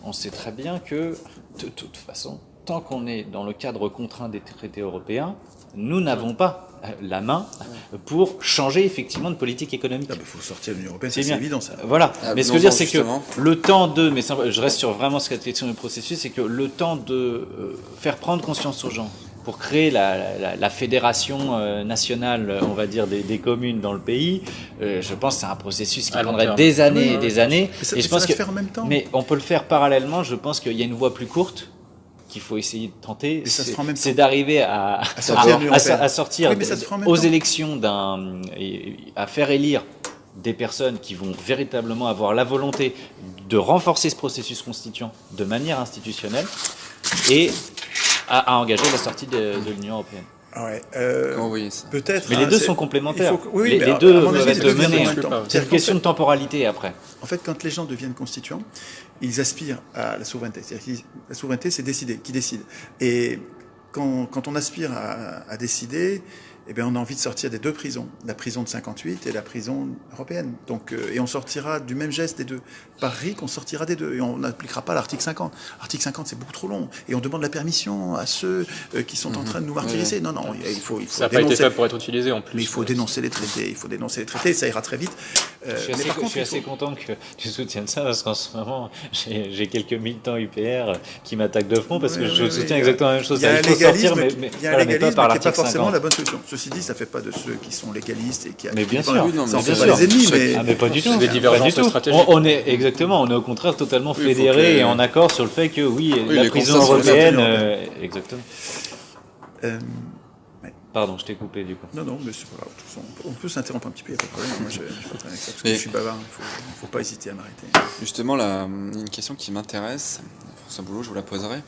on sait très bien que, de toute façon, tant qu'on est dans le cadre contraint des traités européens, nous n'avons pas la main pour changer effectivement de politique économique. Ah bah, faut sortir de l'Union européenne, C'est c'est bien. évident ça. Voilà. Ah, Mais ce que je veux dire, c'est que justement. le temps de, mais je reste sur vraiment cette question du processus, c'est que le temps de faire prendre conscience aux gens pour créer la fédération nationale, on va dire, des communes dans le pays, je pense que c'est un processus qui À long prendrait terme. des années et des années. Mais ça, Et mais je ça pense va que, se faire en même temps. mais on peut le faire parallèlement. Je pense qu'il y a une voie plus courte qu'il faut essayer de tenter, ça se fera en même c'est temps. d'arriver à sortir de l'Union européenne. à sortir Oui, mais ça se fera en même aux temps. élections à faire élire des personnes qui vont véritablement avoir la volonté de renforcer ce processus constituant de manière institutionnelle et à engager la sortie de l'Union européenne. Ouais, Comment vous voyez ça? peut-être. Mais les hein, deux c'est- sont complémentaires. il faut que- oui, mais les à deux mon doivent avis, être les deux viennent menés. en même temps. C'est une C'est-à-dire qu'en question fait- de temporalité après. En fait, quand les gens deviennent constituants, ils aspirent à la souveraineté. C'est-à-dire que la souveraineté, c'est décider, qui décide. Et quand on aspire à décider, eh bien, on a envie de sortir des deux prisons, la prison de 58 et la prison européenne. Donc, et on sortira du même geste des deux. Par RIC, on sortira des deux et on n'appliquera pas l'article 50. L'article 50, c'est beaucoup trop long. Et on demande la permission à ceux qui sont en train de nous martyriser. Non, non, il faut Ça n'a pas été dénoncer. fait pour être utilisé en plus. Mais il faut dénoncer les traités. Il faut dénoncer les traités. Ça ira très vite. Mais par Je contre, suis il assez faut- content que tu soutiennes ça parce qu'en ce moment, j'ai quelques militants UPR qui m'attaquent de front parce que je soutiens exactement la même chose. Il y a un Il faut sortir, légalisme, mais il y a un voilà, mais pas légalisme par qui n'est pas l'article forcément 50. la bonne solution. Ceci dit, ça ne fait pas de ceux qui sont légalistes et qui Mais bien qui- sûr, oui, non, ça en mais fait bien pas sûr. les ennemis, mais Ah mais pas du tout. Des divergences Pas du tout. stratégiques. On est exactement, on est au contraire totalement Oui, il faut fédérés que- et en accord sur le fait que oui, la les prison consensus sur européenne, l'Union exactement. euh, Pardon, je t'ai coupé du coup. non, mais c'est pas grave. De toute façon, on peut s'interrompre un petit peu, il n'y a pas de problème. Moi, je suis pas très avec ça, parce que Mais- je suis bavard, il ne faut pas hésiter à m'arrêter. Justement, une question qui m'intéresse, François Boulot, je vous la poserai,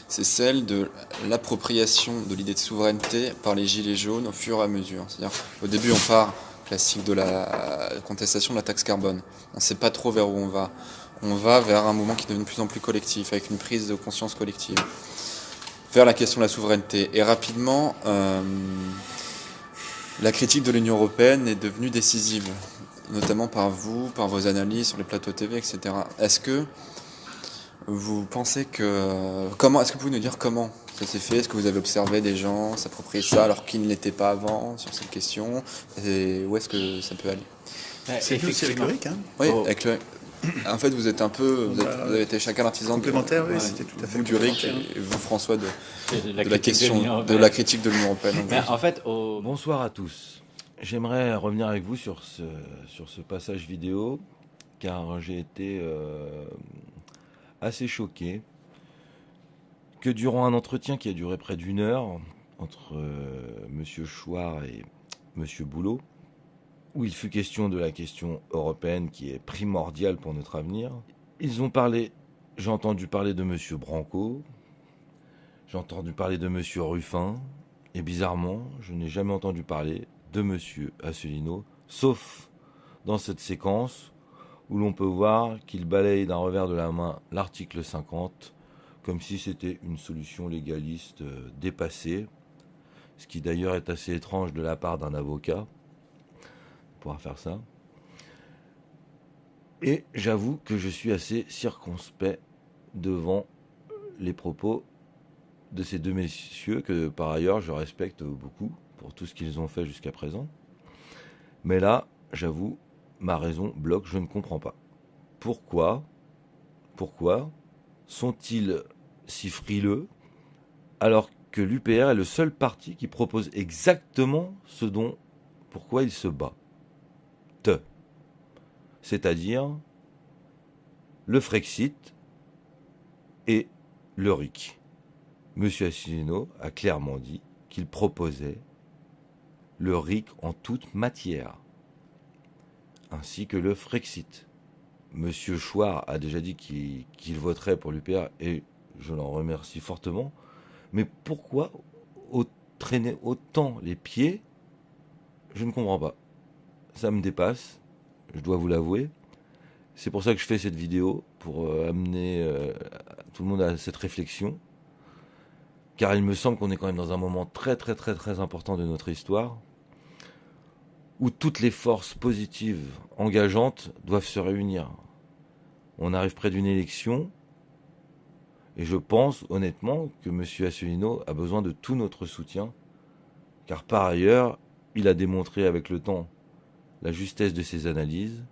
c'est celle de l'appropriation de l'idée de souveraineté par les Gilets jaunes au fur et à mesure. C'est-à-dire, au début, on part, classique de la contestation de la taxe carbone. On ne sait pas trop vers où on va. On va vers un mouvement qui devient de plus en plus collectif, avec une prise de conscience collective, vers la question de la souveraineté. Et rapidement, la critique de l'Union européenne est devenue décisive, notamment par vous, par vos analyses sur les plateaux TV, etc. Est-ce que vous pensez que... Est-ce que vous pouvez nous dire comment ça s'est fait? Est-ce que vous avez observé des gens s'approprier ça alors qu'ils ne l'étaient pas avant sur cette question? Et où est-ce que ça peut aller? C'est nous aussi avec le RIC, hein. Oui, Oh. avec le... En fait, vous êtes un peu... Vous avez été chacun l'artisan Complémentaire, oui, ouais, c'était tout à fait vous du RIC complémentaire. et vous, François, de la critique question l'Union de européenne. la critique de l'Union européenne. Mais en fait, Bonsoir à tous. J'aimerais revenir avec vous sur ce passage vidéo, car j'ai été assez choqué que durant un entretien qui a duré près d'une heure entre Monsieur Chouard et Monsieur Boulot, où il fut question de la question européenne qui est primordiale pour notre avenir, ils ont parlé, j'ai entendu parler de Monsieur Branco, j'ai entendu parler de Monsieur Ruffin, et bizarrement, je n'ai jamais entendu parler de Monsieur Asselineau, sauf dans cette séquence où l'on peut voir qu'il balaye d'un revers de la main l'article 50, comme si c'était une solution légaliste dépassée, ce qui d'ailleurs est assez étrange de la part d'un avocat, pour faire ça. Et j'avoue que je suis assez circonspect devant les propos de ces deux messieurs, que par ailleurs je respecte beaucoup pour tout ce qu'ils ont fait jusqu'à présent. Mais là, j'avoue, ma raison bloque, je ne comprends pas. Pourquoi sont-ils si frileux alors que l'UPR est le seul parti qui propose exactement ce dont pourquoi il se bat? C'est-à-dire le Frexit et le RIC. Monsieur Asselineau a clairement dit qu'il proposait le RIC en toute matière, ainsi que le Frexit. Monsieur Chouard a déjà dit qu'il voterait pour l'UPR, et je l'en remercie fortement. Mais pourquoi traîner autant les pieds? Je ne comprends pas. Ça me dépasse, je dois vous l'avouer. C'est pour ça que je fais cette vidéo, pour amener tout le monde à cette réflexion. Car il me semble qu'on est quand même dans un moment très très très très important de notre histoire, où toutes les forces positives, engageantes, doivent se réunir. On arrive près d'une élection, Et je pense honnêtement que M. Asselineau a besoin de tout notre soutien, car par ailleurs, il a démontré avec le temps la justesse de ses analyses,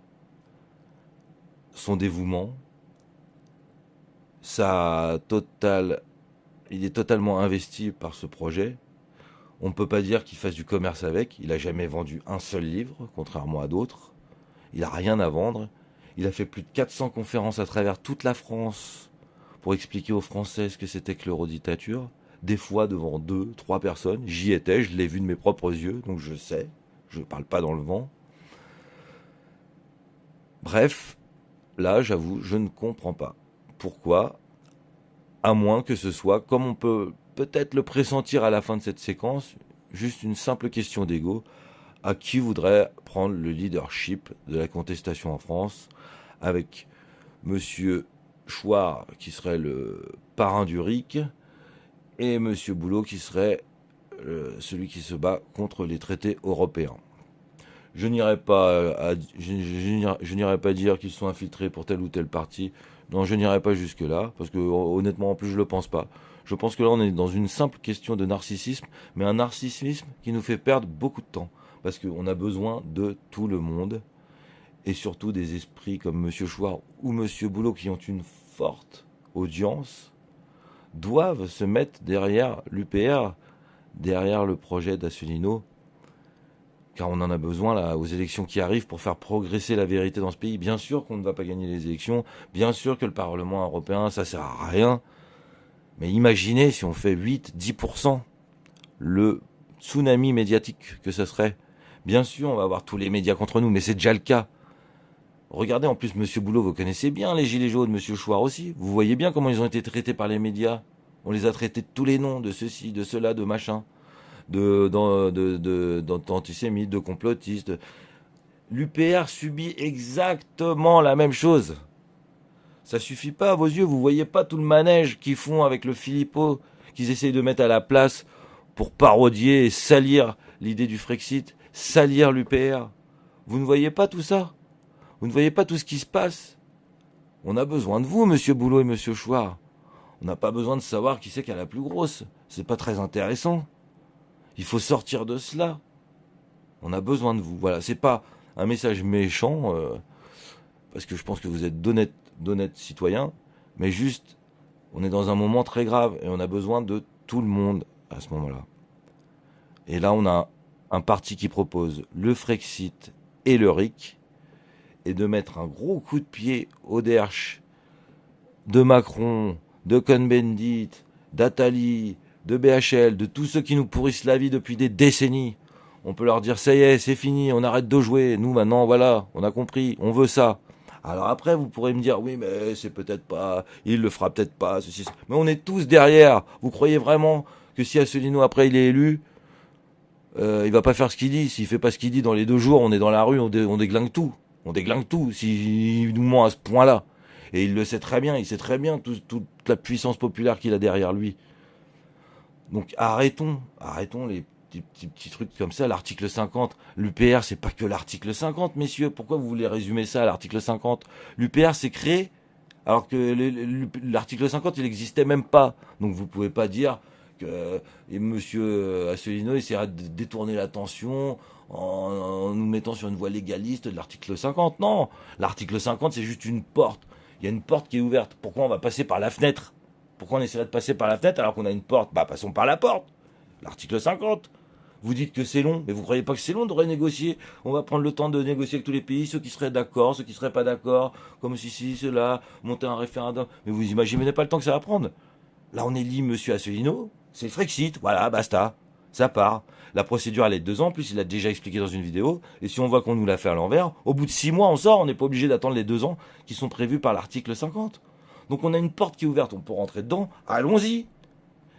son dévouement, il est totalement investi par ce projet. On ne peut pas dire qu'il fasse du commerce avec. Il n'a jamais vendu un seul livre, contrairement à d'autres. Il n'a rien à vendre. Il a fait plus de 400 conférences à travers toute la France pour expliquer aux Français ce que c'était que l'eurodictature. Des fois devant 2, 3 personnes. J'y étais, je l'ai vu de mes propres yeux, donc je sais. Je ne parle pas dans le vent. Bref, là, j'avoue, je ne comprends pas. Pourquoi ? À moins que ce soit, comme on peut peut-être le pressentir à la fin de cette séquence, juste une simple question d'ego. À qui voudrait prendre le leadership de la contestation en France, avec Monsieur Chouard qui serait le parrain du RIC et Monsieur Boulot qui serait celui qui se bat contre les traités européens. Je n'irai pas dire qu'ils sont infiltrés pour tel ou tel parti. Non, je n'irai pas jusque-là, parce que honnêtement, en plus, je le pense pas. Je pense que là, on est dans une simple question de narcissisme, mais un narcissisme qui nous fait perdre beaucoup de temps, parce qu'on a besoin de tout le monde, et surtout des esprits comme M. Chouard ou M. Boulot, qui ont une forte audience, doivent se mettre derrière l'UPR, derrière le projet d'Asselineau, car on en a besoin là aux élections qui arrivent pour faire progresser la vérité dans ce pays. Bien sûr qu'on ne va pas gagner les élections, bien sûr que le Parlement européen, ça sert à rien. Mais imaginez si on fait 8-10%, le tsunami médiatique que ce serait. Bien sûr, on va avoir tous les médias contre nous, mais c'est déjà le cas. Regardez, en plus, Monsieur Boulot, vous connaissez bien les Gilets jaunes, Monsieur Chouard aussi. Vous voyez bien comment ils ont été traités par les médias. On les a traités de tous les noms, de ceci, de cela, de machin. D'antisémites, de complotistes. L'UPR subit exactement la même chose. Ça suffit pas à vos yeux, vous voyez pas tout le manège qu'ils font avec le Philippot, qu'ils essayent de mettre à la place pour parodier et salir l'idée du Frexit, salir l'UPR. Vous ne voyez pas tout ça? Vous ne voyez pas tout ce qui se passe? On a besoin de vous, Monsieur Boulot et Monsieur Chouard. On n'a pas besoin de savoir qui c'est qui a la plus grosse. C'est pas très intéressant. Il faut sortir de cela. On a besoin de vous. Voilà, c'est pas un message méchant, parce que je pense que vous êtes d'honnêtes citoyens, mais juste, on est dans un moment très grave et on a besoin de tout le monde à ce moment-là. Et là, on a un parti qui propose le Frexit et le RIC, et de mettre un gros coup de pied au derche de Macron, de Cohn-Bendit, d'Attali, de BHL, de tous ceux qui nous pourrissent la vie depuis des décennies. On peut leur dire, ça y est, c'est fini, on arrête de jouer. Nous, maintenant, voilà, on a compris, on veut ça. Alors après, vous pourrez me dire, oui, mais c'est peut-être pas, il le fera peut-être pas, ceci. Mais on est tous derrière. Vous croyez vraiment que si Asselineau, après, il est élu, il va pas faire ce qu'il dit? S'il fait pas ce qu'il dit dans les 2 jours, on est dans la rue, on déglingue tout. On déglingue tout, s'il nous ment à ce point-là. Et il le sait très bien, il sait très bien toute la puissance populaire qu'il a derrière lui. Donc arrêtons les petits trucs comme ça. L'article 50, l'UPR, c'est pas que l'article 50, messieurs. Pourquoi vous voulez résumer ça à l'article 50? L'UPR s'est créé alors que l'article 50, il n'existait même pas. Donc vous pouvez pas dire que monsieur Asselineau essaiera de détourner l'attention en nous mettant sur une voie légaliste de l'article 50. Non, l'article 50, c'est juste une porte. Il y a une porte qui est ouverte. Pourquoi on va passer par la fenêtre? Pourquoi on essaierait de passer par la fenêtre alors qu'on a une porte? Bah, passons par la porte. L'article 50. Vous dites que c'est long, mais vous croyez pas que c'est long de renégocier? On va prendre le temps de négocier avec tous les pays, ceux qui seraient d'accord, ceux qui seraient pas d'accord, comme ceci, cela, monter un référendum. Mais vous imaginez pas le temps que ça va prendre? Là, on élit monsieur Asselineau, c'est le Frexit, voilà, basta. Ça part. La procédure, elle est de 2 ans, en plus, il l'a déjà expliqué dans une vidéo. Et si on voit qu'on nous l'a fait à l'envers, au bout de 6 mois, on sort, on n'est pas obligé d'attendre les 2 ans qui sont prévus par l'article 50. Donc on a une porte qui est ouverte, on peut rentrer dedans, allons-y.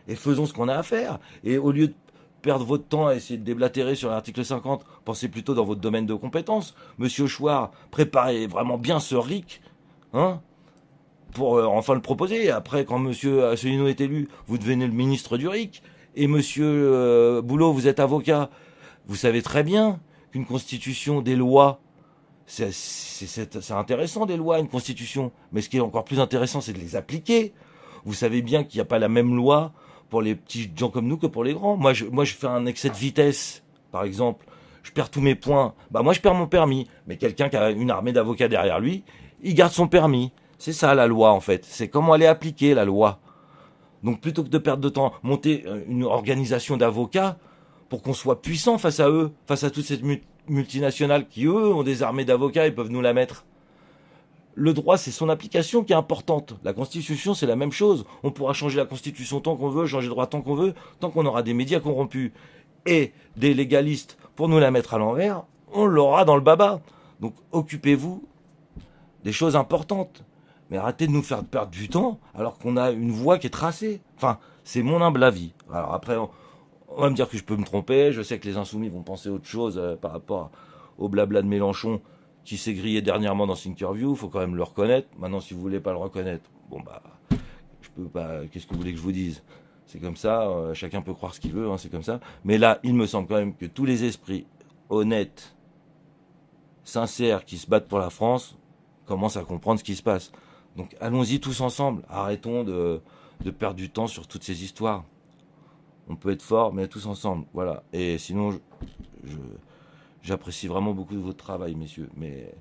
Et faisons ce qu'on a à faire. Et au lieu de perdre votre temps à essayer de déblatérer sur l'article 50, pensez plutôt dans votre domaine de compétences. Monsieur Chouard, préparez vraiment bien ce RIC, hein, pour enfin le proposer. Et après, quand monsieur Asselineau est élu, vous devenez le ministre du RIC. Et monsieur Boulot, vous êtes avocat. Vous savez très bien qu'une constitution, des lois, c'est intéressant des lois, une constitution. Mais ce qui est encore plus intéressant, c'est de les appliquer. Vous savez bien qu'il n'y a pas la même loi pour les petits gens comme nous que pour les grands. Moi, je fais un excès de vitesse, par exemple. Je perds tous mes points. Bah, moi, je perds mon permis. Mais quelqu'un qui a une armée d'avocats derrière lui, il garde son permis. C'est ça, la loi, en fait. C'est comment elle est appliquée, la loi. Donc, plutôt que de perdre de temps, monter une organisation d'avocats pour qu'on soit puissant face à eux, face à toutes ces multinationales qui, eux, ont des armées d'avocats, ils peuvent nous la mettre. Le droit, c'est son application qui est importante. La Constitution, c'est la même chose. On pourra changer la Constitution tant qu'on veut, changer le droit tant qu'on veut, tant qu'on aura des médias corrompus et des légalistes pour nous la mettre à l'envers, on l'aura dans le baba. Donc occupez-vous des choses importantes. Mais arrêtez de nous faire perdre du temps alors qu'on a une voie qui est tracée. Enfin, c'est mon humble avis. Alors après, on va me dire que je peux me tromper. Je sais que les insoumis vont penser autre chose par rapport au blabla de Mélenchon qui s'est grillé dernièrement dans Thinkerview. Il faut quand même le reconnaître. Maintenant, si vous voulez pas le reconnaître, bon bah, je peux pas. Qu'est-ce que vous voulez que je vous dise ? C'est comme ça. Chacun peut croire ce qu'il veut. Hein, c'est comme ça. Mais là, il me semble quand même que tous les esprits honnêtes, sincères, qui se battent pour la France, commencent à comprendre ce qui se passe. Donc allons-y tous ensemble. Arrêtons de perdre du temps sur toutes ces histoires. On peut être fort, mais tous ensemble. Voilà. Et sinon, j'apprécie vraiment beaucoup votre travail, messieurs. Mais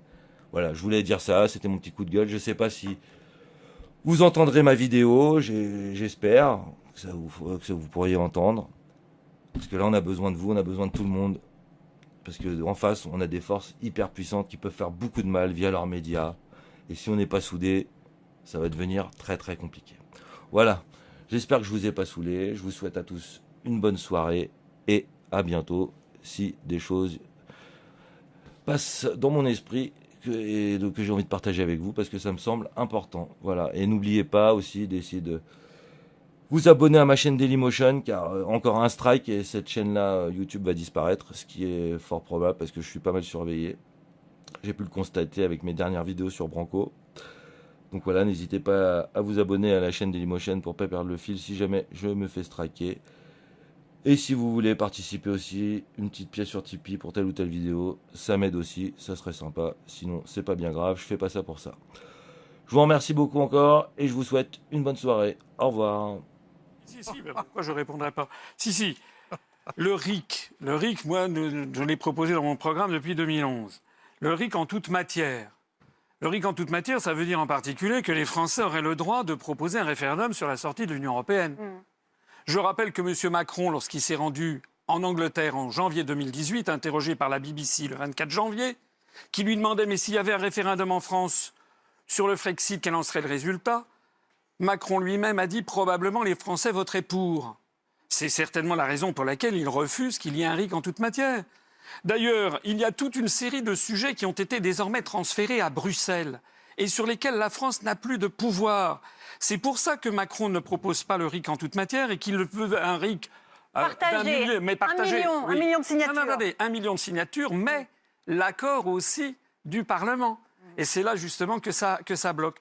voilà, je voulais dire ça. C'était mon petit coup de gueule. Je ne sais pas si vous entendrez ma vidéo. J'espère que vous pourriez entendre. Parce que là, on a besoin de vous. On a besoin de tout le monde. Parce qu'en face, on a des forces hyper puissantes qui peuvent faire beaucoup de mal via leurs médias. Et si on n'est pas soudés, ça va devenir très très compliqué. Voilà. J'espère que je vous ai pas saoulé. Je vous souhaite à tous une bonne soirée et à bientôt si des choses passent dans mon esprit que j'ai envie de partager avec vous parce que ça me semble important. Voilà. Et n'oubliez pas aussi d'essayer de vous abonner à ma chaîne Dailymotion car encore un strike et cette chaîne-là YouTube va disparaître, ce qui est fort probable parce que je suis pas mal surveillé. J'ai pu le constater avec mes dernières vidéos sur Branco. Donc voilà, n'hésitez pas à vous abonner à la chaîne Dailymotion pour pas perdre le fil si jamais je me fais striker. Et si vous voulez participer aussi, une petite pièce sur Tipeee pour telle ou telle vidéo, ça m'aide aussi, ça serait sympa. Sinon, c'est pas bien grave, je fais pas ça pour ça. Je vous remercie beaucoup encore et je vous souhaite une bonne soirée. Au revoir. Si, mais pourquoi je ne répondrai pas ? Si. Le RIC, moi, je l'ai proposé dans mon programme depuis 2011. Le RIC en toute matière. Le RIC en toute matière, ça veut dire en particulier que les Français auraient le droit de proposer un référendum sur la sortie de l'Union européenne. Je rappelle que M. Macron, lorsqu'il s'est rendu en Angleterre en janvier 2018, interrogé par la BBC le 24 janvier, qui lui demandait mais s'il y avait un référendum en France sur le Frexit, quel en serait le résultat ? Macron lui-même a dit probablement les Français voteraient pour. C'est certainement la raison pour laquelle il refuse qu'il y ait un RIC en toute matière. D'ailleurs, il y a toute une série de sujets qui ont été désormais transférés à Bruxelles et sur lesquels la France n'a plus de pouvoir. C'est pour ça que Macron ne propose pas le RIC en toute matière et qu'il veut un RIC partagé. Un million de signatures. Non, attendez, 1 million de signatures, mais l'accord aussi du Parlement. Et c'est là justement que ça bloque.